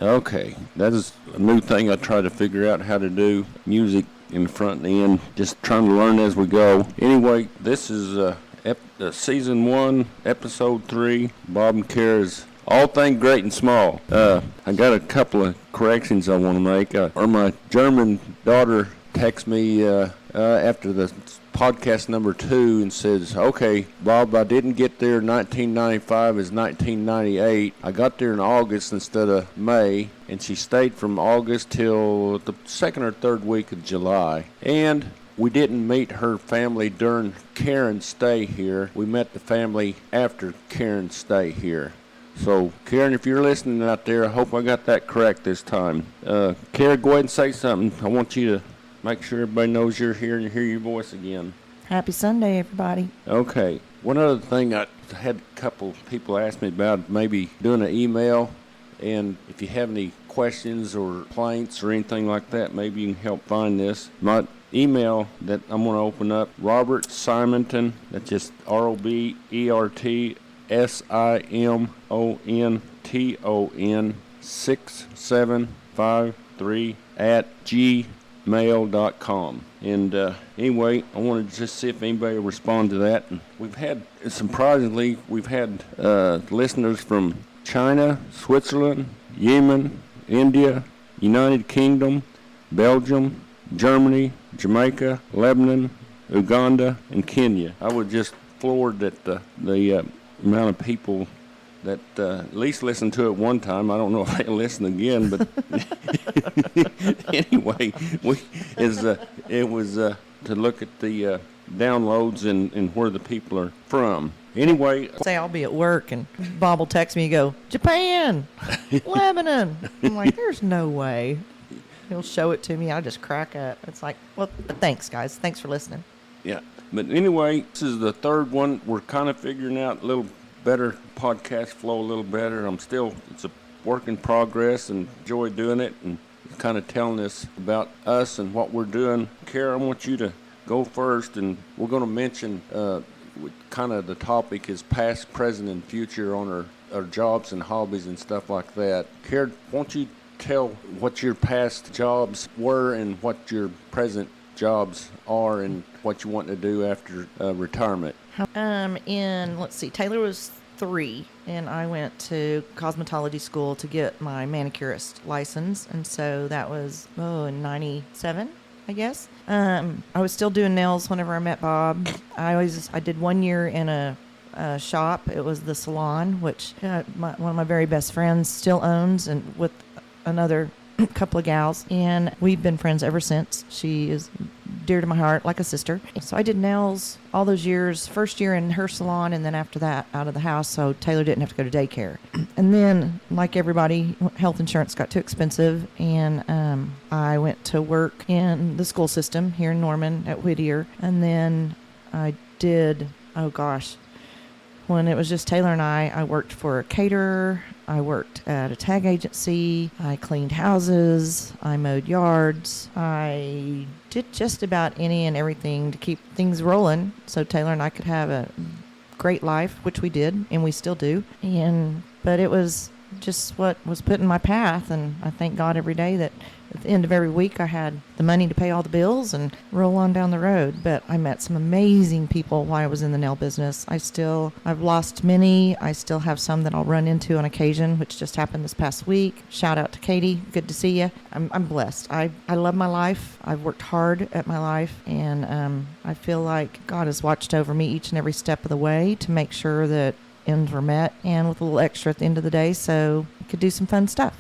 Okay, that is a new thing I try to figure out how to do. Music in the front and end, just trying to learn as we go. Anyway, this is season 1, episode 3. Bob and Cara's All Things Great and Small. I got a couple of corrections I want to make. Or my German daughter texts me after the podcast number 2 and says, okay, Bob, I didn't get there in 1995 as 1998. I got there in August instead of May, and she stayed from August till the second or third week of July. And we didn't meet her family during Karen's stay here. We met the family after Karen's stay here. So, Karen, if you're listening out there, I hope I got that correct this time. Karen, go ahead and say something. I want you to make sure everybody knows you're here and you hear your voice again. Happy Sunday, everybody. Okay. One other thing I had a couple people ask me about, maybe doing an email. And if you have any questions or complaints or anything like that, maybe you can help find this. My email that I'm going to open up, Robert Simonton, that's just RobertSimonton 6753 @gmail.com. And anyway, I wanted to just see if anybody will respond to that. And we've had, surprisingly, listeners from China, Switzerland, Yemen, India, United Kingdom, Belgium, Germany, Jamaica, Lebanon, Uganda, and Kenya. I was just floored at the amount of people that at least listened to it one time. I don't know if they'll listen again, but anyway, it was to look at the downloads and where the people are from. Anyway, say I'll be at work and Bob will text me and go, Japan, Lebanon. I'm like, there's no way. He'll show it to me. I just crack up. It's like, well, thanks, guys. Thanks for listening. Yeah. But anyway, this is the third one. We're kind of figuring out a little better podcast flow, a little better. It's a work in progress and enjoy doing it and kind of telling us about us and what we're doing. Cara, I want you to go first, and we're going to mention kind of the topic is past, present, and future on our jobs and hobbies and stuff like that. Cara, won't you tell what your past jobs were and what your present jobs are and what you want to do after retirement? Let's see, Taylor was 3, and I went to cosmetology school to get my manicurist license, and so that was, in 97, I guess. I was still doing nails whenever I met Bob. I did 1 year in a shop. It was the salon, which one of my very best friends still owns, and with another couple of gals, and we've been friends ever since. She is dear to my heart, like a sister. So I did nails all those years, first year in her salon, and then after that out of the house, so Taylor didn't have to go to daycare. And then, like everybody, health insurance got too expensive, and I went to work in the school system here in Norman at Whittier. And then I did, when it was just Taylor and I worked for a caterer, I worked at a tag agency, I cleaned houses, I mowed yards, I did just about any and everything to keep things rolling so Taylor and I could have a great life, which we did, and we still do. But it was just what was put in my path, and I thank God every day that at the end of every week I had the money to pay all the bills and roll on down the road. But I met some amazing people while I was in the nail business. I've lost many. I still have some that I'll run into on occasion, which just happened this past week. Shout out to Katie. Good to see you. I'm blessed. I love my life. I've worked hard at my life, and I feel like God has watched over me each and every step of the way to make sure that ends were met, and with a little extra at the end of the day, so I could do some fun stuff.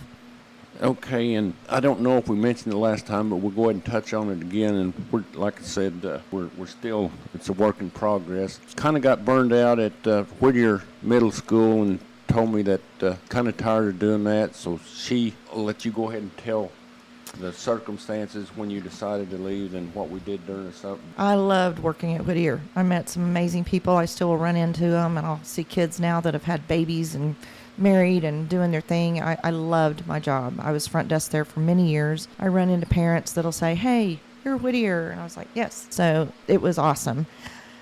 Okay, and I don't know if we mentioned it last time, but we'll go ahead and touch on it again. And like I said, we're still, it's a work in progress. Kind of got burned out at Whittier Middle School and told me that kind of tired of doing that. So I'll let you go ahead and tell the circumstances when you decided to leave and what we did during the summer. I loved working at Whittier. I met some amazing people. I still will run into them, and I'll see kids now that have had babies and married and doing their thing. I loved my job. I was front desk there for many years. I run into parents that'll say, hey, you're Whittier. And I was like, yes. So it was awesome.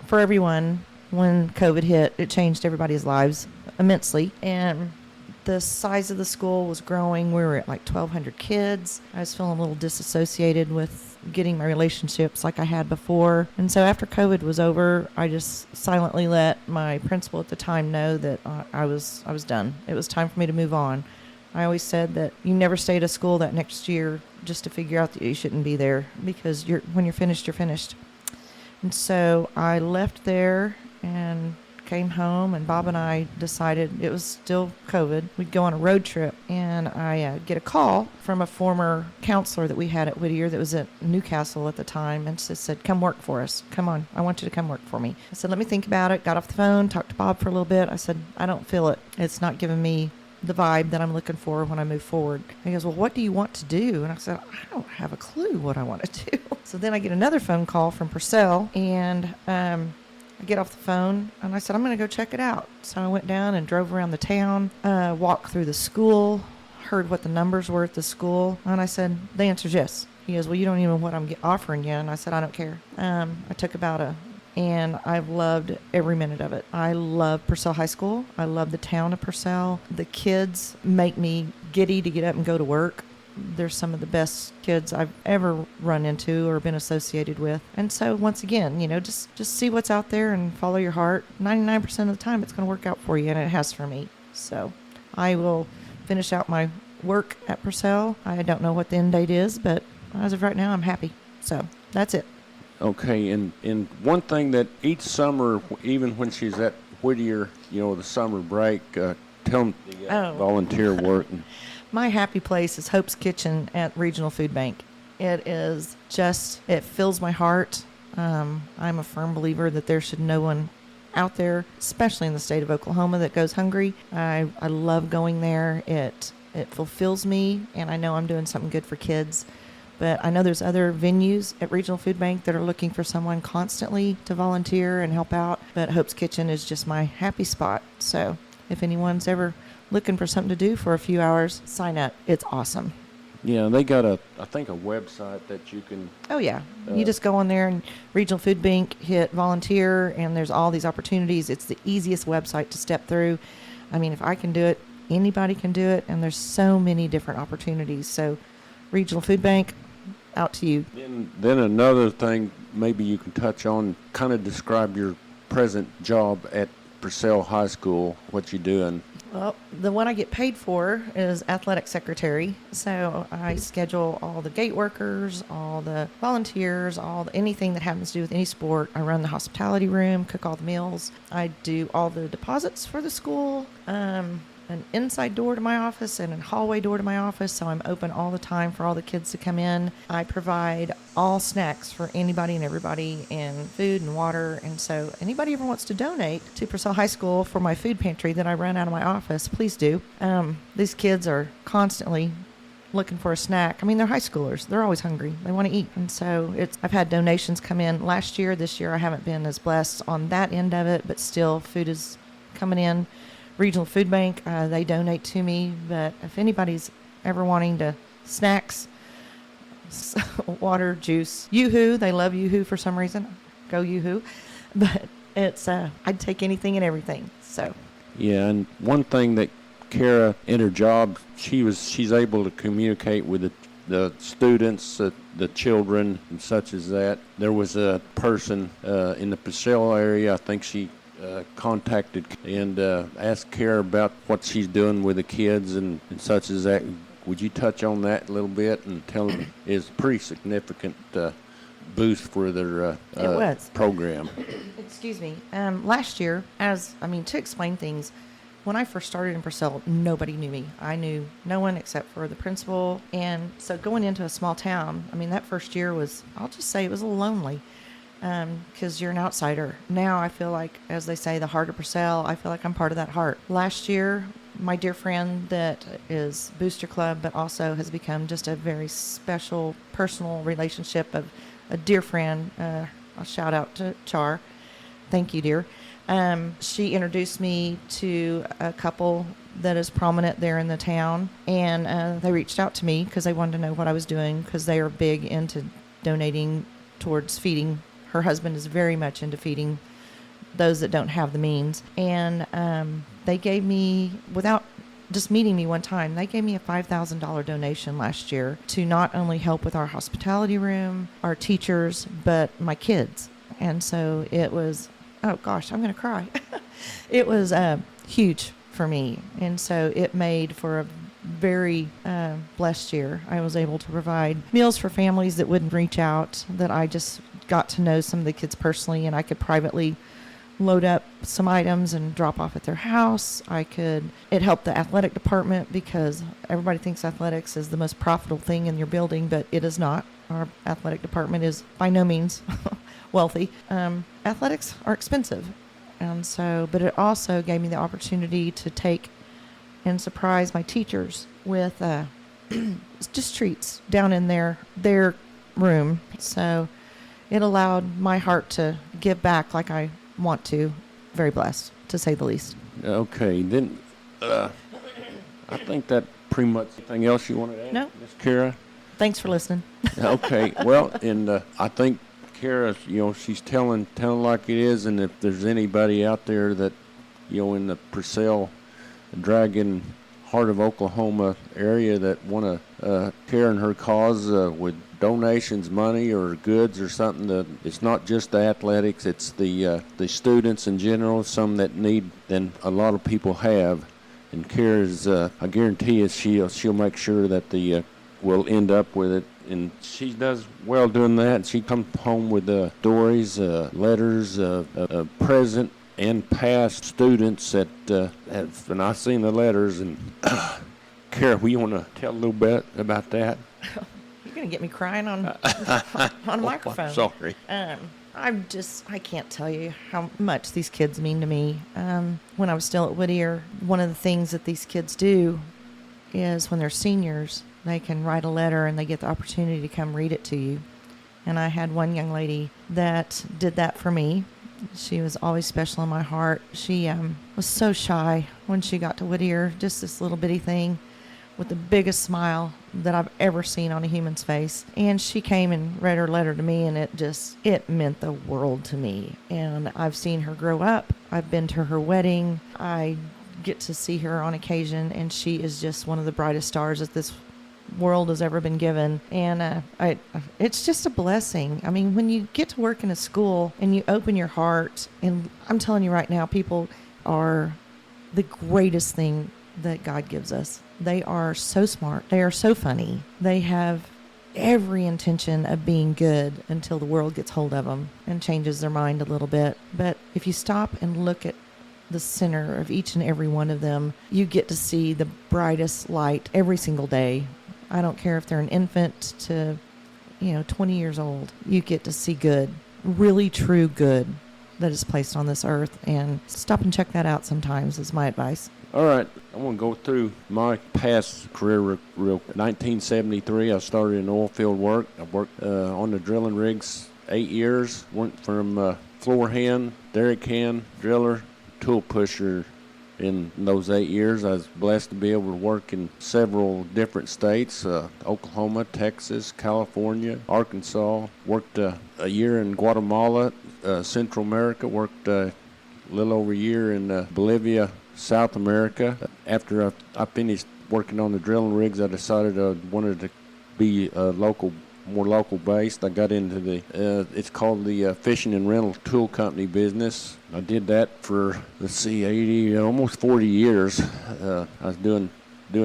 For everyone, when COVID hit, it changed everybody's lives immensely. the size of the school was growing. We were at like 1,200 kids. I was feeling a little disassociated with getting my relationships like I had before. And so after COVID was over, I just silently let my principal at the time know that I was done. It was time for me to move on. I always said that you never stay at a school that next year just to figure out that you shouldn't be there, because when you're finished, you're finished. And so I left there and came home, and Bob and I decided, it was still COVID, we'd go on a road trip. And I get a call from a former counselor that we had at Whittier that was at Newcastle at the time, and said, come work for us. Come on, I want you to come work for me. I said, let me think about it. Got off the phone, talked to Bob for a little bit. I said, I don't feel it. It's not giving me the vibe that I'm looking for when I move forward. He goes, well, what do you want to do? And I said, I don't have a clue what I want to do. So then I get another phone call from Purcell, and I get off the phone, and I said, I'm going to go check it out. So I went down and drove around the town, walked through the school, heard what the numbers were at the school, and I said, the answer's yes. He goes, well, you don't even know what I'm offering you. And I said, I don't care. I took and I've loved every minute of it. I love Purcell High School. I love the town of Purcell. The kids make me giddy to get up and go to work. They're some of the best kids I've ever run into or been associated with. And so once again, just see what's out there and follow your heart. 99% of the time it's going to work out for you, and it has for me. So I will finish out my work at Purcell. I don't know what the end date is, but as of right now, I'm happy. So that's it. Okay, and one thing that each summer, even when she's at Whittier, the summer break, tell them the volunteer work. My happy place is Hope's Kitchen at Regional Food Bank. It fills my heart. I'm a firm believer that there should no one out there, especially in the state of Oklahoma, that goes hungry. I love going there. It fulfills me, and I know I'm doing something good for kids. But I know there's other venues at Regional Food Bank that are looking for someone constantly to volunteer and help out. But Hope's Kitchen is just my happy spot. So if anyone's ever looking for something to do for a few hours, sign up. It's awesome. Yeah, they got a website that you can... Oh, yeah. You just go on there and Regional Food Bank, hit volunteer, and there's all these opportunities. It's the easiest website to step through. I mean, if I can do it, anybody can do it, and there's so many different opportunities. So Regional Food Bank, out to you. Then another thing maybe you can touch on, kind of describe your present job at Purcell High School, what you're doing. Well, the one I get paid for is athletic secretary. So I schedule all the gate workers, all the volunteers, anything that happens to do with any sport. I run the hospitality room, cook all the meals. I do all the deposits for the school, an inside door to my office and a hallway door to my office, so I'm open all the time for all the kids to come in. I provide all snacks for anybody and everybody, and food and water. And so anybody ever wants to donate to Purcell High School for my food pantry that I run out of my office, please do. These kids are constantly looking for a snack. I mean, they're high schoolers. They're always hungry. They want to eat. And so I've had donations come in last year. This year I haven't been as blessed on that end of it, but still food is coming in. Regional Food Bank, they donate to me, but if anybody's ever wanting to snacks, water, juice, Yoo-Hoo, they love Yoo-Hoo for some reason. Go Yoo-Hoo. But it's I'd take anything and everything. So yeah, and one thing that Cara in her job, she's able to communicate with the students, the children, and such as that. There was a person in the Purcell area, I think she contacted and asked Cara about what she's doing with the kids and such as that. Would you touch on that a little bit and tell them it's a pretty significant boost for their program? Excuse me. Last year, to explain things, when I first started in Purcell, nobody knew me. I knew no one except for the principal. And so going into a small town, that first year was, I'll just say it was a little lonely. Because you're an outsider. Now I feel like, as they say, the heart of Purcell, I feel like I'm part of that heart. Last year, my dear friend that is Booster Club, but also has become just a very special personal relationship of a dear friend. I'll shout out to Char. Thank you, dear. She introduced me to a couple that is prominent there in the town, and they reached out to me because they wanted to know what I was doing, because they are big into donating towards feeding. Her husband is very much into feeding those that don't have the means. And they gave me, without just meeting me one time, they gave me a $5,000 donation last year to not only help with our hospitality room, our teachers, but my kids. And so it was, oh gosh, I'm going to cry. It was huge for me. And so it made for a very blessed year. I was able to provide meals for families that wouldn't reach out, that I just got to know some of the kids personally, and I could privately load up some items and drop off at their house. It helped the athletic department because everybody thinks athletics is the most profitable thing in your building, but it is not. Our athletic department is by no means wealthy. Athletics are expensive. And so, but it also gave me the opportunity to take and surprise my teachers with just treats down in their room. So it allowed my heart to give back like I want to. Very blessed, to say the least. Okay, then I think that pretty much anything else you wanted to add, No. Miss Cara? Thanks for listening. Okay, well, and I think Cara, she's telling like it is, and if there's anybody out there that, in the Purcell, Dragon, Heart of Oklahoma area that want to care in her cause with donations, money, or goods or something, that it's not just the athletics, it's the students in general, some that need, and a lot of people have. And Cara's, I guarantee you, she'll make sure that we'll end up with it. And she does well doing that. And she comes home with stories, letters, present and past students that and I've seen the letters. And Cara, you want to tell a little bit about that? You're going to get me crying on a microphone. Sorry. I can't tell you how much these kids mean to me. When I was still at Whittier, one of the things that these kids do is when they're seniors, they can write a letter and they get the opportunity to come read it to you. And I had one young lady that did that for me. She was always special in my heart. She was so shy when she got to Whittier, just this little bitty thing with the biggest smile that I've ever seen on a human's face. And she came and read her letter to me, and it meant the world to me. And I've seen her grow up. I've been to her wedding. I get to see her on occasion, and she is just one of the brightest stars that this world has ever been given. And it's just a blessing. I mean, when you get to work in a school and you open your heart, and I'm telling you right now, people are the greatest thing that God gives us. They are so smart. They are so funny. They have every intention of being good until the world gets hold of them and changes their mind a little bit. But if you stop and look at the center of each and every one of them, you get to see the brightest light every single day. I don't care if they're an infant to, 20 years old. You get to see good, really true good that is placed on this earth. And stop and check that out sometimes is my advice. All right, I want to go through my past career real quick. 1973, I started in oil field work. I worked on the drilling rigs 8 years. Went from floor hand, derrick hand, driller, tool pusher. In those 8 years, I was blessed to be able to work in several different states, Oklahoma, Texas, California, Arkansas. Worked a year in Guatemala, Central America. Worked a little over a year in Bolivia, South America. After I finished working on the drilling rigs, I decided I wanted to be more local based. I got into it's called the fishing and rental tool company business. I did that for, almost 40 years. I was doing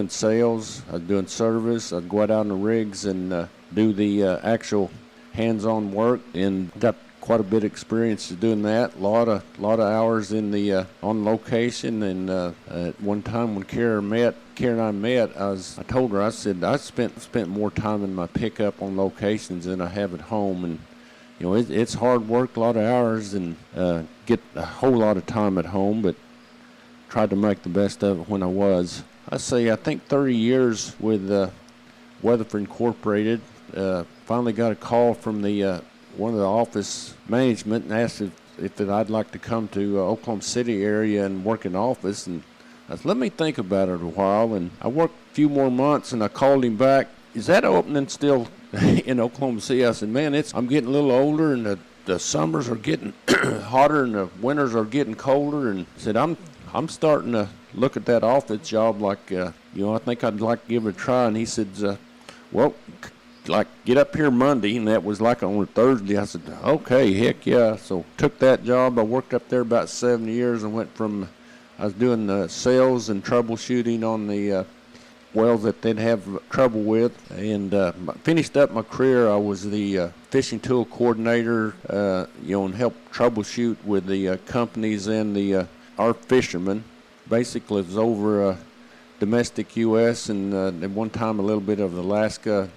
sales, I was doing service. I'd go out on the rigs and do the actual hands-on work, and got quite a bit of experience doing that. A lot of hours in the on location. And at one time when Cara and I met, I told her, I said I spent more time in my pickup on locations than I have at home, and it's hard work, a lot of hours, and get a whole lot of time at home, but tried to make the best of it when I was. I think 30 years with Weatherford Incorporated. Finally got a call from the one of the office management and asked if I'd like to come to Oklahoma City area and work in office. And I said, let me think about it a while. And I worked a few more months, and I called him back. Is that opening still in Oklahoma City? I said, man, I'm getting a little older, and the summers are getting hotter and the winters are getting colder. And I said, I'm I'm starting to look at that office job like, I think I'd like to give it a try. And he said, well, like, get up here Monday. And that was like on a Thursday. I said, okay, heck yeah. So took that job. I worked up there about 7 years and went from, I was doing sales and troubleshooting on the wells that they'd have trouble with, and finished up my career. I was the fishing tool coordinator, and helped troubleshoot with the companies and the our fishermen. Basically, it was over domestic U.S. and at one time a little bit of Alaska,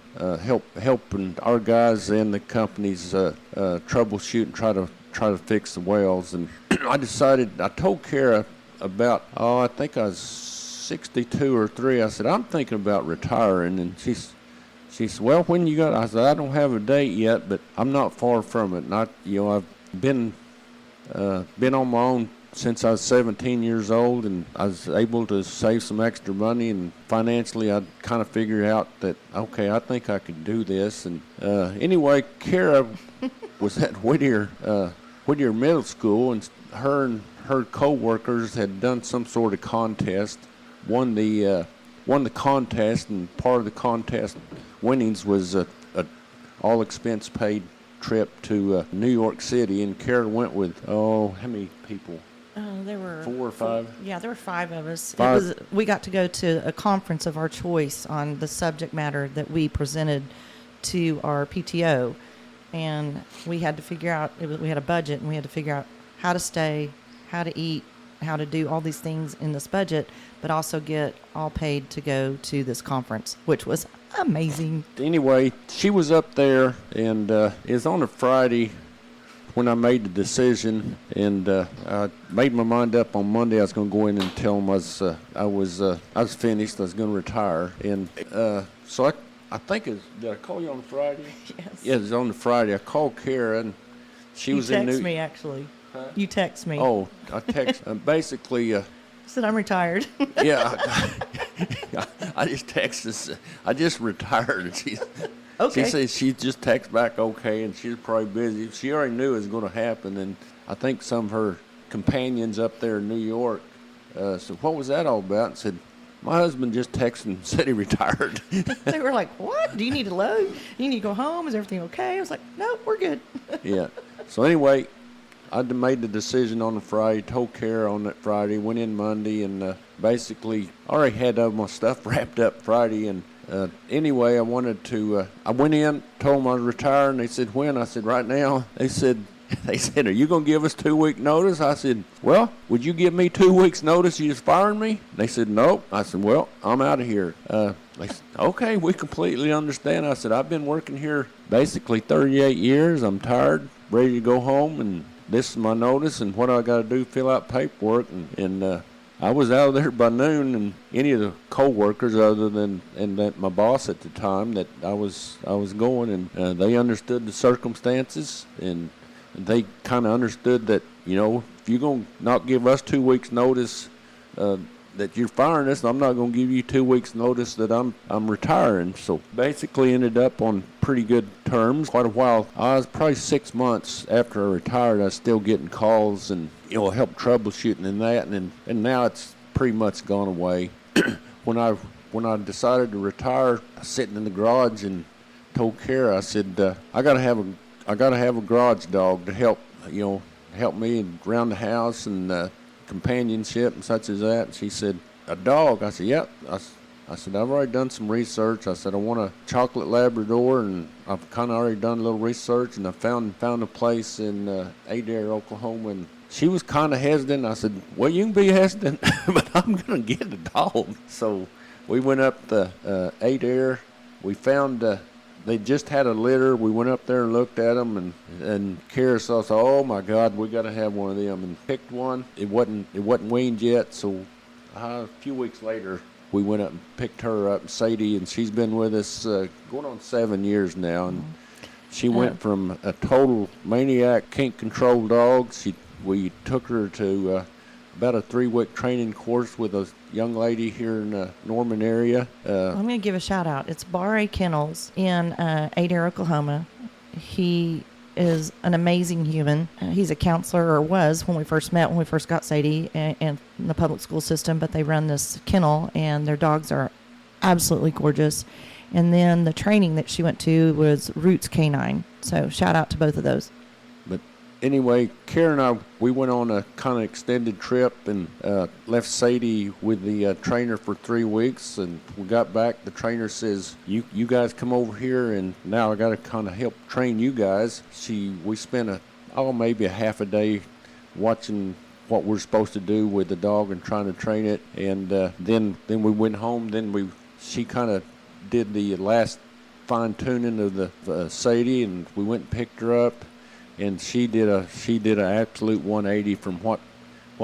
helping our guys and the companies troubleshoot and try to fix the wells. And I told Cara about, I think I was 62 or 3. I said, I'm thinking about retiring. And she said, well, when you got? I said, I don't have a date yet, but I'm not far from it. And I've been on my own since I was 17 years old, and I was able to save some extra money, and financially I kind of figured out that, okay, I think I could do this. And anyway, Cara was at Whittier Middle School, and her co-workers had done some sort of contest, won the contest, and part of the contest winnings was a all expense paid trip to New York City. And Cara went with, how many people? There were 4 or 5. Yeah, there were 5 of us. 5. We got to go to a conference of our choice on the subject matter that we presented to our PTO, and we had to figure out. We had a budget, and we had to figure out how to stay, how to eat, how to do all these things in this budget, but also get all paid to go to this conference, which was amazing. Anyway, she was up there, and it was on a Friday when I made the decision, and I made my mind up on Monday. I was going to go in and tell them I was finished. I was going to retire, and so I think did I call you on Friday? Yes. Yeah, it was on the Friday. I called Cara, and she was in New. You text me actually. Huh? You text me. Oh, I text basically. Said I'm retired. Yeah, I just texted. I just retired, and okay. She said she just texted back okay, and she's probably busy. She already knew it was going to happen, and I think some of her companions up there in New York said, what was that all about? And said, my husband just texted and said he retired. They were like, what? Do you need to load? You need to go home? Is everything okay? I was like, no, we're good. Yeah. So anyway, I made the decision on the Friday, told Cara on that Friday, went in Monday, and basically already had all my stuff wrapped up Friday. And anyway, I went in, told them I was retiring. They said, when? I said, right now. They said, are you going to give us 2-week notice? I said, well, would you give me 2 weeks notice you just firing me? They said, nope. I said, well, I'm out of here. They said, okay, we completely understand. I said, I've been working here basically 38 years. I'm tired, ready to go home, and this is my notice, and what I got to do, fill out paperwork. And I was out of there by noon, and any of the co-workers other than that my boss at the time that I was going, and they understood the circumstances, and they kind of understood that, if you're going to not give us 2 weeks notice that you're firing us, I'm not going to give you 2 weeks notice that I'm retiring. So basically ended up on pretty good terms. Quite a while. I was probably 6 months after I retired. I was still getting calls and help troubleshooting and that, and now it's pretty much gone away. When I decided to retire, I was sitting in the garage and told Cara, I said, I gotta have a garage dog to help me around the house and companionship and such as that. And she said, a dog? I said, yep. I said, I've already done some research. I said, I want a chocolate Labrador, and I've kind of already done a little research, and I found a place in Adair, Oklahoma. And she was kind of hesitant. I said, well, you can be hesitant, but I'm going to get a dog. So we went up the Adair. We found they just had a litter. We went up there and looked at them, and Cara saw, oh my God, we got to have one of them, and picked one. It wasn't weaned yet, so a few weeks later we went up and picked her up, Sadie, and she's been with us going on 7 years now, and she went from a total maniac, can't control dog. We took her to about a 3-week training course with a young lady here in the Norman area. I'm going to give a shout out. It's Bar A Kennels in Adair, Oklahoma. He is an amazing human. He's a counselor, or was when we first met, when we first got Sadie, and in the public school system. But they run this kennel, and their dogs are absolutely gorgeous. And then the training that she went to was Roots Canine. So shout out to both of those. But anyway, Cara and I, we went on a kind of extended trip and left Sadie with the trainer for 3 weeks. And we got back. The trainer says, "You guys come over here, and now I got to kind of help train you guys." We spent maybe a half a day watching what we're supposed to do with the dog and trying to train it. And then we went home. She kind of did the last fine tuning of the Sadie, and we went and picked her up, and she did an absolute 180 from what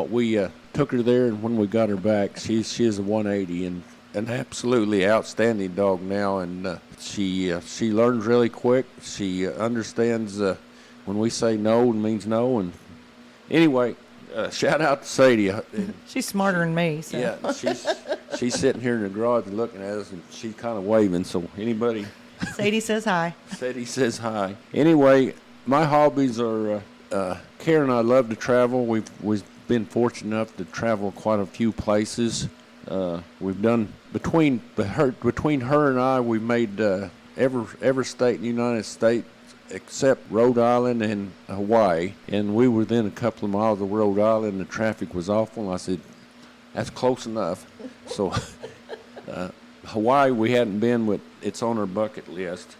we took her there, and when we got her back, she is a 180 and an absolutely outstanding dog now, and she learns really quick. She understands when we say no, it means no. And anyway, shout out to Sadie. She's smarter than me. So. Yeah, she's sitting here in the garage looking at us, and she's kind of waving. So anybody, Sadie says hi. Sadie says hi. Anyway, my hobbies are Cara and I love to travel. We've been fortunate enough to travel quite a few places. We've done between her and I, we made every state in the United States except Rhode Island and Hawaii, and we were within a couple of miles of Rhode Island. The traffic was awful, and I said, that's close enough. So Hawaii we hadn't been, but it's on our bucket list.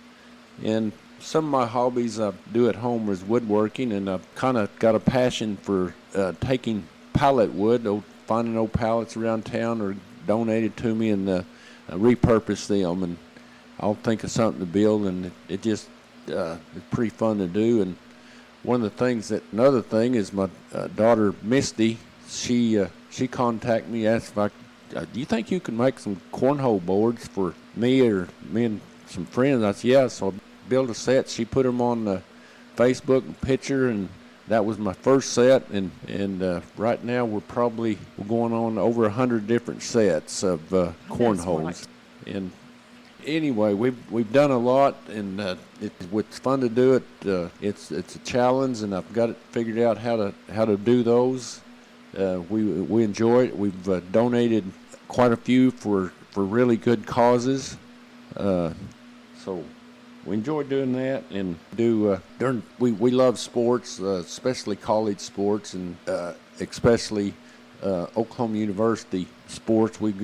And some of my hobbies I do at home is woodworking, and I've kind of got a passion for taking pallet wood, finding old pallets around town, or donated to me, and repurpose them, and I'll think of something to build, and it just it's pretty fun to do. And another thing is my daughter Misty, she contacted me, asked if do you think you can make some cornhole boards for me and some friends? I said, yeah. So I built a set. She put them on Facebook picture, and that was my first set. And right now we're going on over 100 different sets of cornholes. And anyway, we've done a lot, and it's fun to do it. It's a challenge, and I've got it figured out how to do those. We enjoy it. We've donated quite a few for really good causes. So we enjoy doing that, and we love sports, especially college sports, and especially Oklahoma University sports. We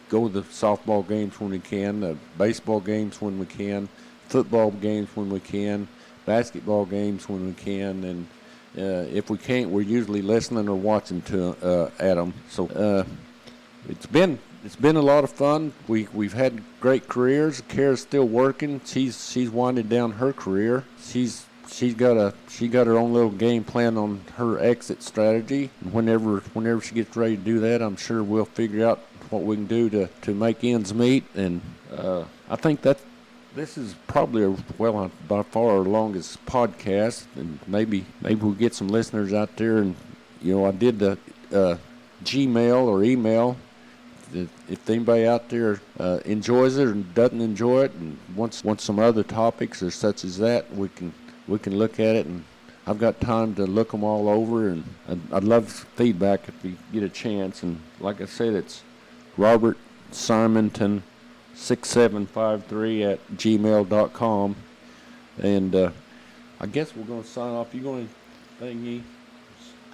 go to the softball games when we can, baseball games when we can, football games when we can, basketball games when we can, and if we can't, we're usually listening or watching at them. So it's been a lot of fun. We've had great careers. Cara's still working. She's winding down her career. She's got her own little game plan on her exit strategy. Whenever she gets ready to do that, I'm sure we'll figure out what we can do to make ends meet. And I think that this is probably by far our longest podcast, and maybe we'll get some listeners out there. And I did the Gmail or email. If anybody out there enjoys it or doesn't enjoy it, and wants some other topics or such as that, we can look at it. And I've got time to look them all over, and I'd love feedback if we get a chance. And like I said, it's Robert Simonton 6753@gmail.com. And I guess we're going to sign off. You going to anything, Yee?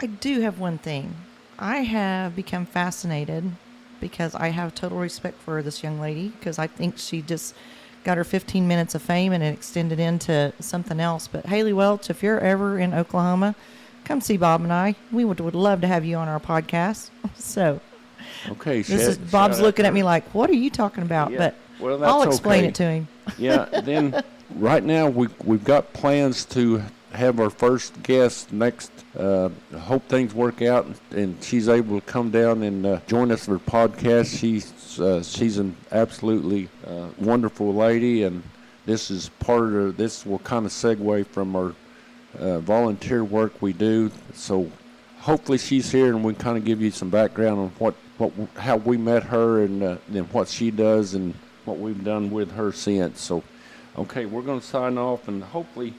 I do have one thing. I have become fascinated because I have total respect for this young lady, because I think she just got her 15 minutes of fame and it extended into something else. But Haley Welch, if you're ever in Oklahoma, come see Bob and I. We would love to have you on our podcast. So okay, Bob's looking at me like, what are you talking about? Yeah. But Well, I'll explain it to him. Yeah, then right now we've got plans to have our first guest next. Hope things work out and she's able to come down and join us for the podcast. She's an absolutely wonderful lady, and this is this will kind of segue from our volunteer work we do. So hopefully she's here, and we kind of give you some background on how we met her, and then what she does and what we've done with her since. So, okay, we're going to sign off, and hopefully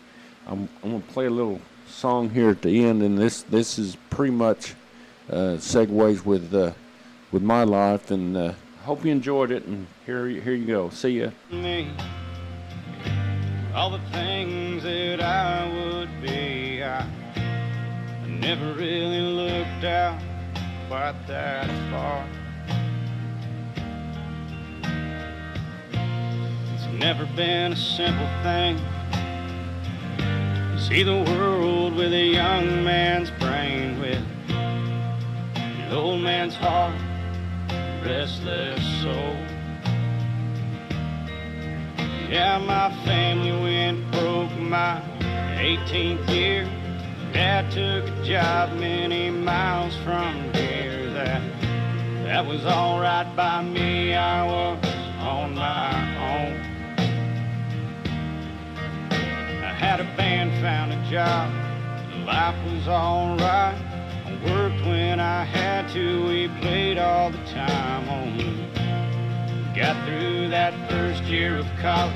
I'm gonna play a little song here at the end, and this is pretty much segues with my life, and hope you enjoyed it. And here you go. See ya. Me, all the things that I would be, I never really looked out quite that far. It's never been a simple thing. See the world with a young man's brain, with an old man's heart, restless soul. Yeah, my family went broke my 18th year. Dad took a job many miles from here. That was all right by me. I was on my own. I had a band, found a job. Life was all right. I worked when I had to. We played all the time. Only got through that first year of college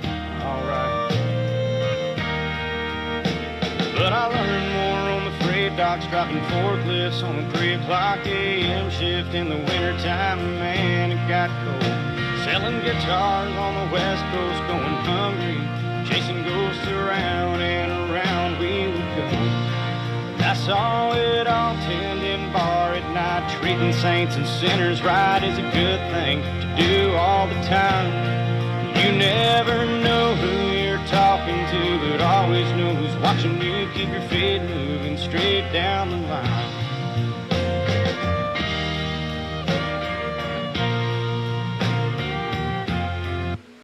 all right. But I learned more on the freight docks, dropping forklifts on the 3 o'clock a.m. shift in the wintertime. Man, it got cold. Selling guitars on the west coast, going hungry, chasing ghosts around and around we would go. I saw it all tending bar at night. Treating saints and sinners right is a good thing to do all the time. You never know who you're talking to, but always know who's watching you. Keep your feet moving straight down the line.